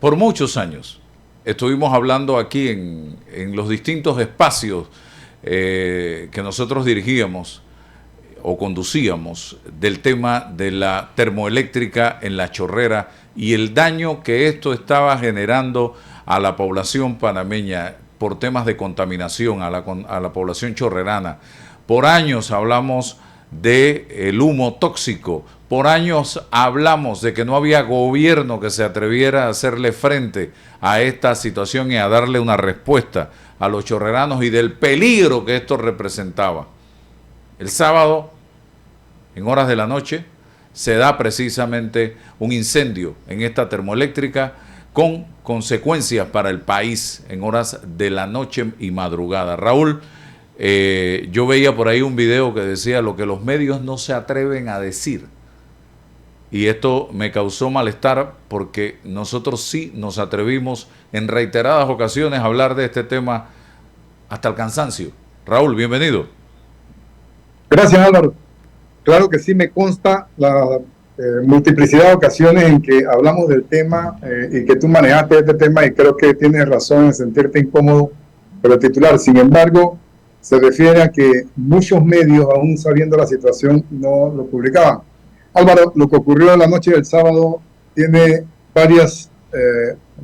por muchos años estuvimos hablando aquí en los distintos espacios que nosotros dirigíamos o conducíamos del tema de la termoeléctrica en La Chorrera y el daño que esto estaba generando a la población panameña por temas de contaminación, a la población chorrerana. Por años hablamos del humo tóxico, por años hablamos de que no había gobierno que se atreviera a hacerle frente a esta situación y a darle una respuesta a los chorreranos y del peligro que esto representaba. El sábado, en horas de la noche, se da precisamente un incendio en esta termoeléctrica con consecuencias para el país en horas de la noche y madrugada. Raúl, yo veía por ahí un video que decía lo que los medios no se atreven a decir. Y esto me causó malestar porque nosotros sí nos atrevimos en reiteradas ocasiones a hablar de este tema hasta el cansancio. Raúl, bienvenido. Gracias, Álvaro. Claro que sí, me consta la multiplicidad de ocasiones en que hablamos del tema y que tú manejaste este tema, y creo que tienes razón en sentirte incómodo por el titular. Sin embargo, se refiere a que muchos medios, aún sabiendo la situación, no lo publicaban. Álvaro, lo que ocurrió la noche del sábado tiene varios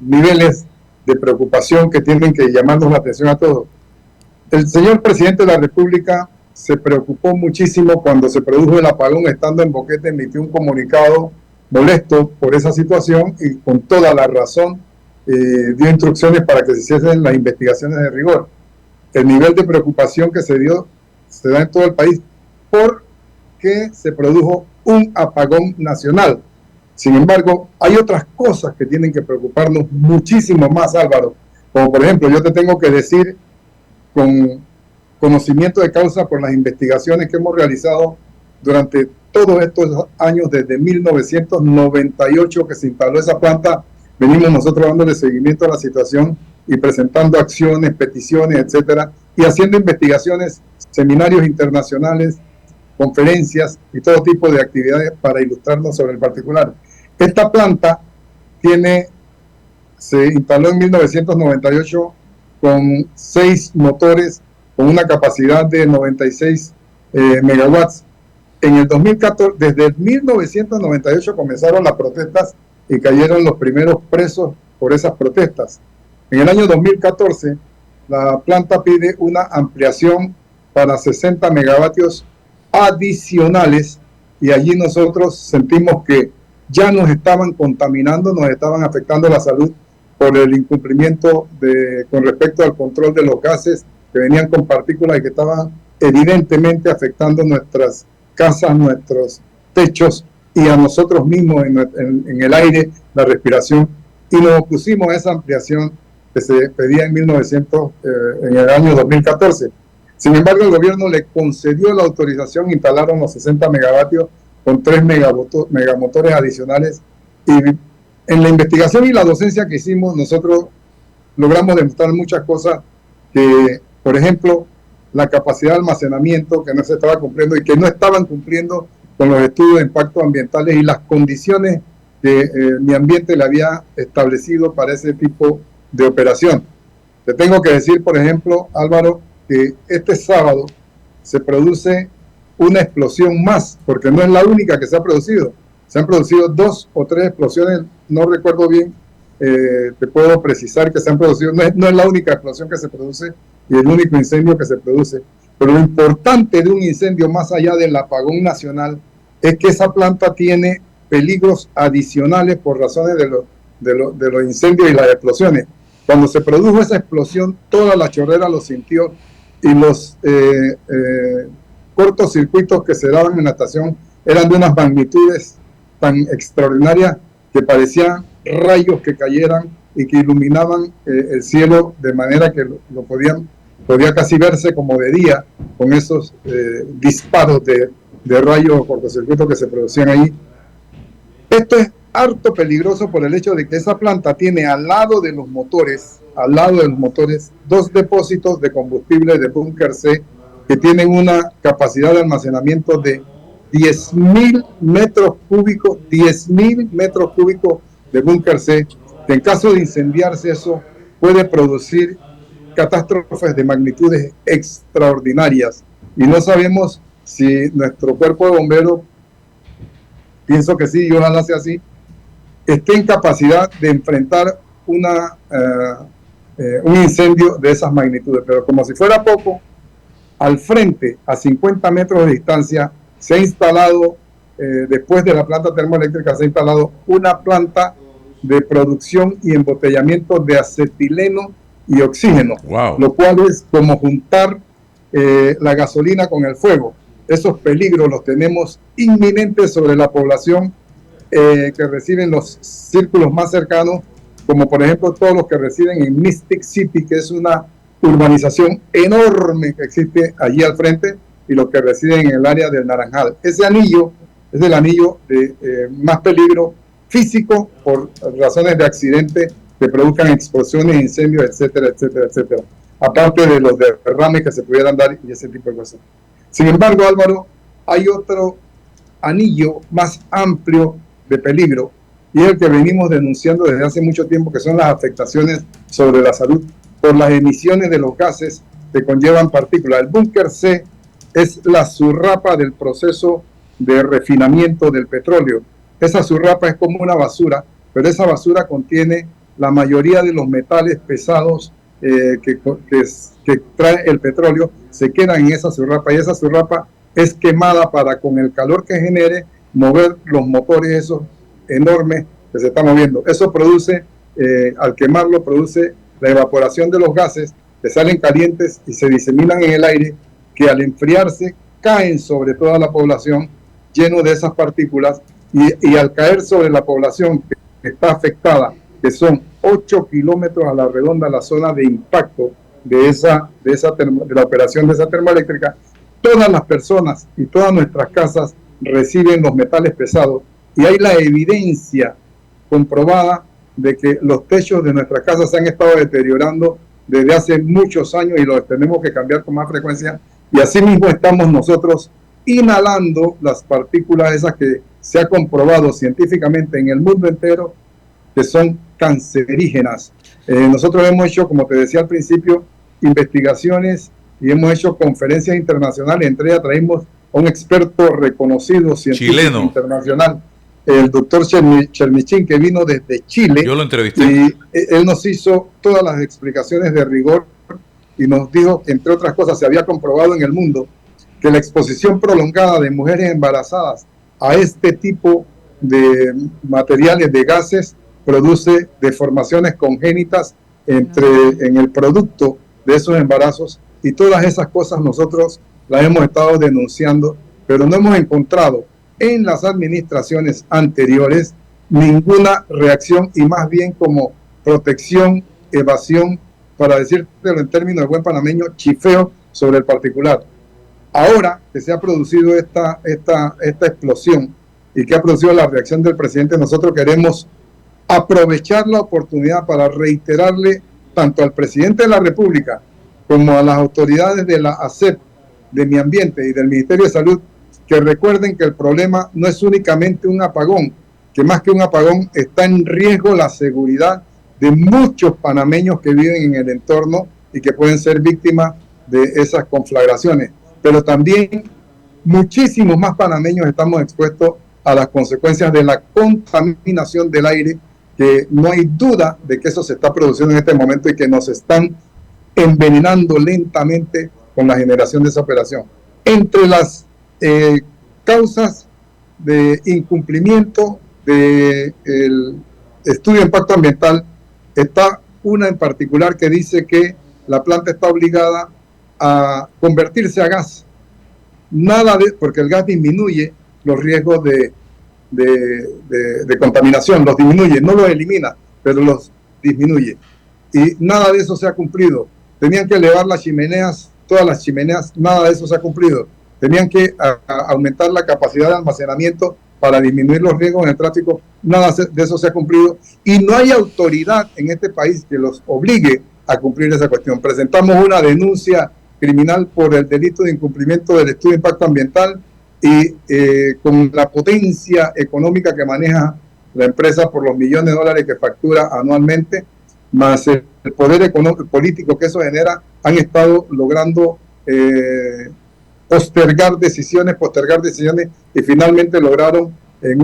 niveles de preocupación que tienen que llamarnos la atención a todos. El señor presidente de la República se preocupó muchísimo cuando se produjo el apagón. Estando en Boquete, emitió un comunicado molesto por esa situación y con toda la razón dio instrucciones para que se hiciesen las investigaciones de rigor. El nivel de preocupación que se dio se da en todo el país porque se produjo un apagón nacional. Sin embargo, hay otras cosas que tienen que preocuparnos muchísimo más, Álvaro. Como por ejemplo, yo te tengo que decir con conocimiento de causa por las investigaciones que hemos realizado durante todos estos años, desde 1998 que se instaló esa planta, venimos nosotros dándole seguimiento a la situación y presentando acciones, peticiones, etcétera, y haciendo investigaciones, seminarios internacionales, conferencias y todo tipo de actividades para ilustrarnos sobre el particular. Esta planta se instaló en 1998 con 6 motores con una capacidad de 96 megawatts. En el 2014, desde el 1998 comenzaron las protestas y cayeron los primeros presos por esas protestas. En el año 2014, la planta pide una ampliación para 60 megavatios adicionales, y allí nosotros sentimos que ya nos estaban contaminando, nos estaban afectando la salud por el incumplimiento con respecto al control de los gases que venían con partículas y que estaban evidentemente afectando nuestras casas, nuestros techos y a nosotros mismos en el aire, la respiración, y nos opusimos a esa ampliación que se pedía en el año 2014. Sin embargo, el gobierno le concedió la autorización, instalaron los 60 megavatios con 3 megamotores adicionales, y en la investigación y la docencia que hicimos, nosotros logramos demostrar muchas cosas que, por ejemplo, la capacidad de almacenamiento que no se estaba cumpliendo y que no estaban cumpliendo con los estudios de impactos ambientales y las condiciones que mi ambiente le había establecido para ese tipo de operación. Te tengo que decir, por ejemplo, Álvaro, que este sábado se produce una explosión más, porque no es la única que se ha producido. Se han producido 2 o 3 explosiones, no recuerdo bien, te puedo precisar que se han producido, no es la única explosión que se produce y el único incendio que se produce, pero lo importante de un incendio, más allá del apagón nacional, es que esa planta tiene peligros adicionales por razones de los incendios y las explosiones. Cuando se produjo esa explosión, toda La Chorrera lo sintió, y los cortocircuitos que se daban en la estación eran de unas magnitudes tan extraordinarias que parecían rayos que cayeran y que iluminaban el cielo de manera que podía casi verse como de día con esos disparos de rayos o cortocircuitos que se producían ahí. Esto es harto peligroso por el hecho de que esa planta tiene al lado de los motores, 2 depósitos de combustible de búnker C que tienen una capacidad de almacenamiento de 10.000 metros cúbicos, 10.000 metros cúbicos de búnker C, que en caso de incendiarse eso puede producir catástrofes de magnitudes extraordinarias. Y no sabemos si nuestro cuerpo de bomberos, pienso que sí, y ojalá sea así, esté en capacidad de enfrentar un incendio de esas magnitudes. Pero como si fuera poco, al frente, a 50 metros de distancia, se ha instalado, después de la planta termoeléctrica, se ha instalado una planta de producción y embotellamiento de acetileno y oxígeno, wow, lo cual es como juntar la gasolina con el fuego. Esos peligros los tenemos inminentes sobre la población que reciben los círculos más cercanos, como por ejemplo todos los que residen en Mystic City, que es una urbanización enorme que existe allí al frente, y los que residen en el área del Naranjal. Ese anillo es el anillo de más peligro físico por razones de accidente que produzcan explosiones, incendios, etcétera, etcétera, etcétera. Aparte de los derrames que se pudieran dar y ese tipo de cosas. Sin embargo, Álvaro, hay otro anillo más amplio de peligro, y es el que venimos denunciando desde hace mucho tiempo, que son las afectaciones sobre la salud por las emisiones de los gases que conllevan partículas. El búnker C es la surrapa del proceso de refinamiento del petróleo. Esa surrapa es como una basura, pero esa basura contiene la mayoría de los metales pesados que trae el petróleo, se quedan en esa surrapa, y esa surrapa es quemada para, con el calor que genere, mover los motores esos enormes que se están moviendo. Eso produce, al quemarlo, produce la evaporación de los gases que salen calientes y se diseminan en el aire, que al enfriarse caen sobre toda la población lleno de esas partículas, y al caer sobre la población que está afectada, que son 8 kilómetros a la redonda la zona de impacto de la operación de esa termoeléctrica, todas las personas y todas nuestras casas reciben los metales pesados, y hay la evidencia comprobada de que los techos de nuestras casas se han estado deteriorando desde hace muchos años y los tenemos que cambiar con más frecuencia, y así mismo estamos nosotros inhalando las partículas esas que se ha comprobado científicamente en el mundo entero que son cancerígenas. Nosotros hemos hecho, como te decía al principio, investigaciones y hemos hecho conferencias internacionales. Entre ellas traímos a un experto reconocido, científico chileno internacional, el doctor Chermichín, que vino desde Chile. Yo lo entrevisté. Y él nos hizo todas las explicaciones de rigor y nos dijo que, entre otras cosas, se había comprobado en el mundo que la exposición prolongada de mujeres embarazadas a este tipo de materiales, de gases, produce deformaciones congénitas en el producto de esos embarazos, y todas esas cosas nosotros las hemos estado denunciando, pero no hemos encontrado en las administraciones anteriores ninguna reacción, y más bien como protección, evasión, para decírtelo en términos de buen panameño, chifeo sobre el particular. Ahora que se ha producido esta explosión y que ha producido la reacción del presidente, nosotros queremos aprovechar la oportunidad para reiterarle tanto al presidente de la República como a las autoridades de la ASEP, de Mi Ambiente y del Ministerio de Salud, que recuerden que el problema no es únicamente un apagón, que más que un apagón está en riesgo la seguridad de muchos panameños que viven en el entorno y que pueden ser víctimas de esas conflagraciones. Pero también muchísimos más panameños estamos expuestos a las consecuencias de la contaminación del aire, que no hay duda de que eso se está produciendo en este momento y que nos están envenenando lentamente con la generación de esa operación. Entre las causas de incumplimiento del estudio de impacto ambiental está una en particular que dice que la planta está obligada a convertirse a gas. Porque el gas disminuye los riesgos de contaminación, los disminuye, no los elimina, pero los disminuye. Y nada de eso se ha cumplido. Tenían que elevar las chimeneas, todas las chimeneas, nada de eso se ha cumplido. Tenían que aumentar la capacidad de almacenamiento para disminuir los riesgos en el tráfico, nada de eso se ha cumplido. Y no hay autoridad en este país que los obligue a cumplir esa cuestión. Presentamos una denuncia criminal por el delito de incumplimiento del estudio de impacto ambiental, y con la potencia económica que maneja la empresa por los millones de dólares que factura anualmente, más el poder económico, político que eso genera, han estado logrando postergar decisiones y finalmente lograron en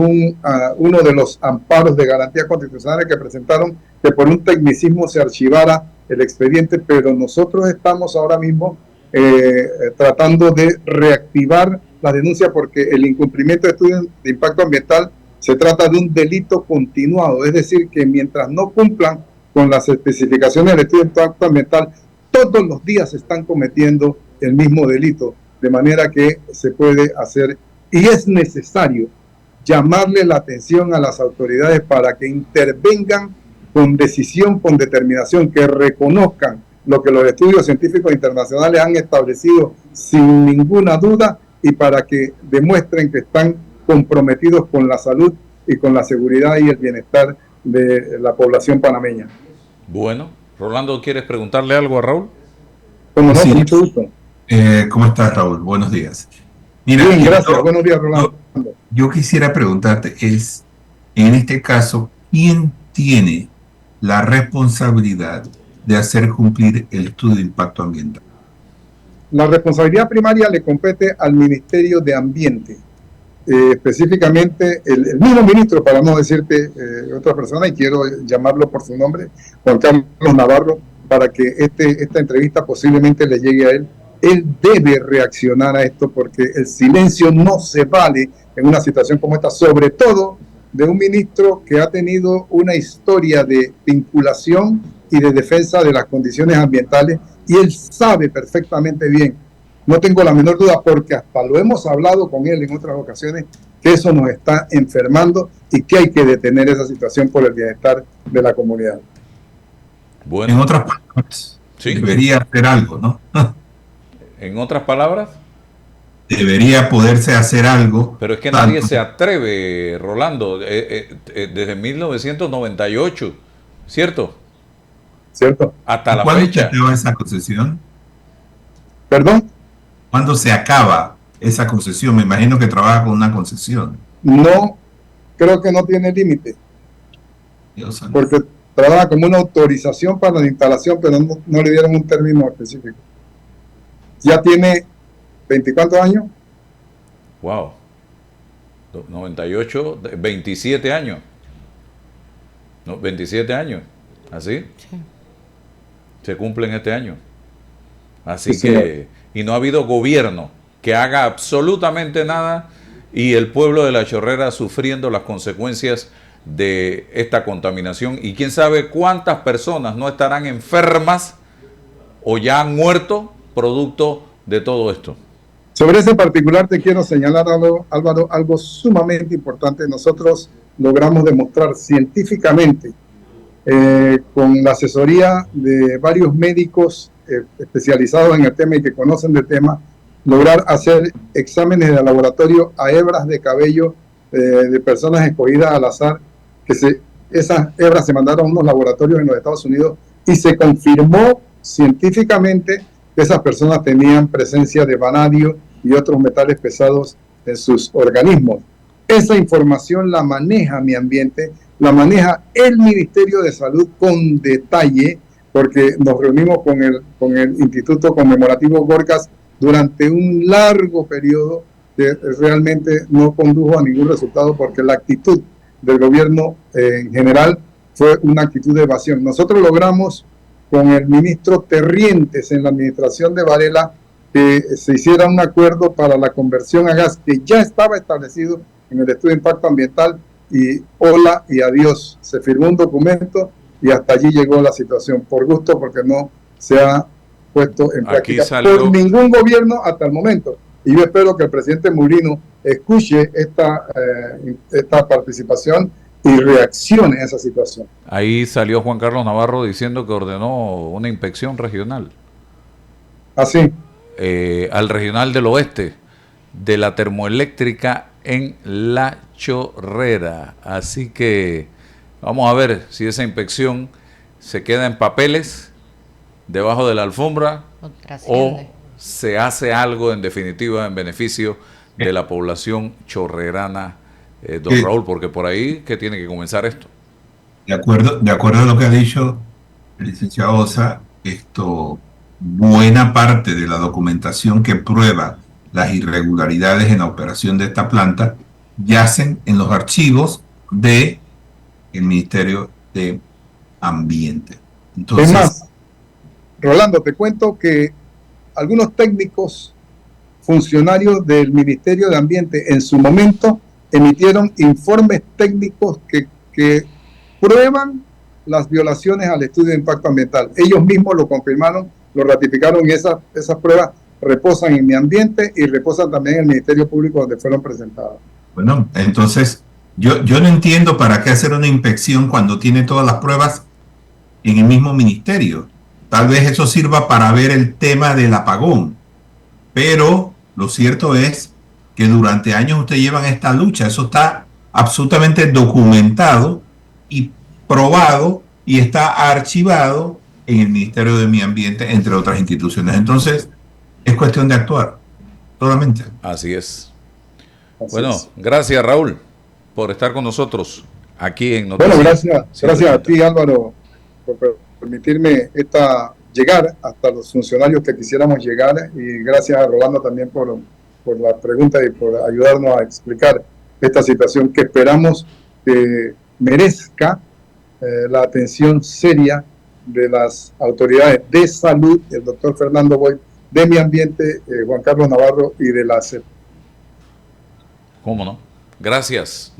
uno de los amparos de garantías constitucionales que presentaron que por un tecnicismo se archivara el expediente, pero nosotros estamos ahora mismo tratando de reactivar la denuncia porque el incumplimiento de estudios de impacto ambiental se trata de un delito continuado, es decir, que mientras no cumplan con las especificaciones del estudio de impacto ambiental, todos los días se están cometiendo el mismo delito, de manera que se puede hacer y es necesario llamarle la atención a las autoridades para que intervengan con decisión, con determinación, que reconozcan lo que los estudios científicos internacionales han establecido sin ninguna duda y para que demuestren que están comprometidos con la salud y con la seguridad y el bienestar de la población panameña. Bueno, Rolando, ¿quieres preguntarle algo a Raúl? Como no, Sí. con mucho gusto. ¿Cómo estás, Raúl? Buenos días. Mira, Bien, gracias. Buenos días, Rolando. Yo quisiera preguntarte, en este caso, ¿quién tiene la responsabilidad de hacer cumplir el estudio de impacto ambiental? La responsabilidad primaria le compete al Ministerio de Ambiente. Específicamente el mismo ministro, para no decirte otra persona, y quiero llamarlo por su nombre, Juan Carlos Navarro, para que esta entrevista posiblemente le llegue a él. Él debe reaccionar a esto porque el silencio no se vale en una situación como esta, sobre todo de un ministro que ha tenido una historia de vinculación y de defensa de las condiciones ambientales, y él sabe perfectamente bien, no tengo la menor duda, porque hasta lo hemos hablado con él en otras ocasiones, que eso nos está enfermando y que hay que detener esa situación por el bienestar de la comunidad. Bueno, En otras palabras, sí. Debería hacer algo, ¿no? En otras palabras, Debería poderse hacer algo. pero es que nadie se atreve, Rolando, desde 1998, ¿cierto? ¿Cierto? Hasta la ¿Cuándo se fecha. acaba esa concesión? ¿Perdón? ¿Cuándo se acaba esa concesión? Me imagino que trabaja con una concesión. No, creo que no tiene límite, Dios santo. porque trabaja como una autorización para la instalación, pero no le dieron un término específico. Ya tiene 24 años. Wow. 98, 27 años. No, 27 años. ¿Así? Sí. Se cumplen este año. Así Sí, que, señor. y no ha habido gobierno que haga absolutamente nada y el pueblo de La Chorrera sufriendo las consecuencias de esta contaminación. Y quién sabe cuántas personas no estarán enfermas o ya han muerto producto de todo esto. Sobre ese particular te quiero señalar, Álvaro, algo sumamente importante. Nosotros logramos demostrar científicamente, con la asesoría de varios médicos especializados en el tema y que conocen del tema, lograr hacer exámenes de laboratorio a hebras de cabello de personas escogidas al azar, esas hebras se mandaron a unos laboratorios en los Estados Unidos y se confirmó científicamente que esas personas tenían presencia de vanadio y otros metales pesados en sus organismos. Esa información la maneja Mi Ambiente, la maneja el Ministerio de Salud con detalle, porque nos reunimos con el Instituto Conmemorativo Gorgas durante un largo periodo que realmente no condujo a ningún resultado porque la actitud del gobierno en general fue una actitud de evasión. Nosotros logramos con el ministro Terrientes en la administración de Varela que se hiciera un acuerdo para la conversión a gas que ya estaba establecido en el estudio de impacto ambiental y hola y adiós. Se firmó un documento y hasta allí llegó la situación, por gusto, porque no se ha puesto en práctica por ningún gobierno hasta el momento. Y yo espero que el presidente Mulino escuche esta participación y reaccione a esa situación. Ahí salió Juan Carlos Navarro diciendo que ordenó una inspección regional. Así. Al regional del oeste de la termoeléctrica en La Chorrera. Así que vamos a ver si esa inspección se queda en papeles debajo de la alfombra o se hace algo en definitiva en beneficio de la población chorrerana don Raúl, porque por ahí que tiene que comenzar esto. De acuerdo a lo que ha dicho el licenciado Osa, buena parte de la documentación que prueba las irregularidades en la operación de esta planta yacen en los archivos del Ministerio de Ambiente. Entonces, es más, Rolando, te cuento que algunos técnicos, funcionarios del Ministerio de Ambiente, en su momento emitieron informes técnicos que prueban las violaciones al estudio de impacto ambiental. Ellos mismos lo confirmaron, lo ratificaron, y esas pruebas reposan en mi ambiente y reposan también en el Ministerio Público donde fueron presentadas. bueno, entonces yo no entiendo para qué hacer una inspección cuando tiene todas las pruebas en el mismo ministerio. Tal vez eso sirva para ver el tema del apagón, pero lo cierto es que durante años ustedes llevan esta lucha. Eso está absolutamente documentado y probado y está archivado en el Ministerio de Medio Ambiente, entre otras instituciones. Entonces, es cuestión de actuar, solamente. Así es. Bueno, gracias Raúl por estar con nosotros aquí en Noticias. Bueno, gracias a ti, Álvaro, por permitirme llegar hasta los funcionarios que quisiéramos llegar, y gracias a Rolando también por la pregunta y por ayudarnos a explicar esta situación que esperamos que merezca la atención seria de las autoridades de salud, el doctor Fernando Boyd, de Medio Ambiente, Juan Carlos Navarro, y de la CEP. ¿Cómo no? Gracias.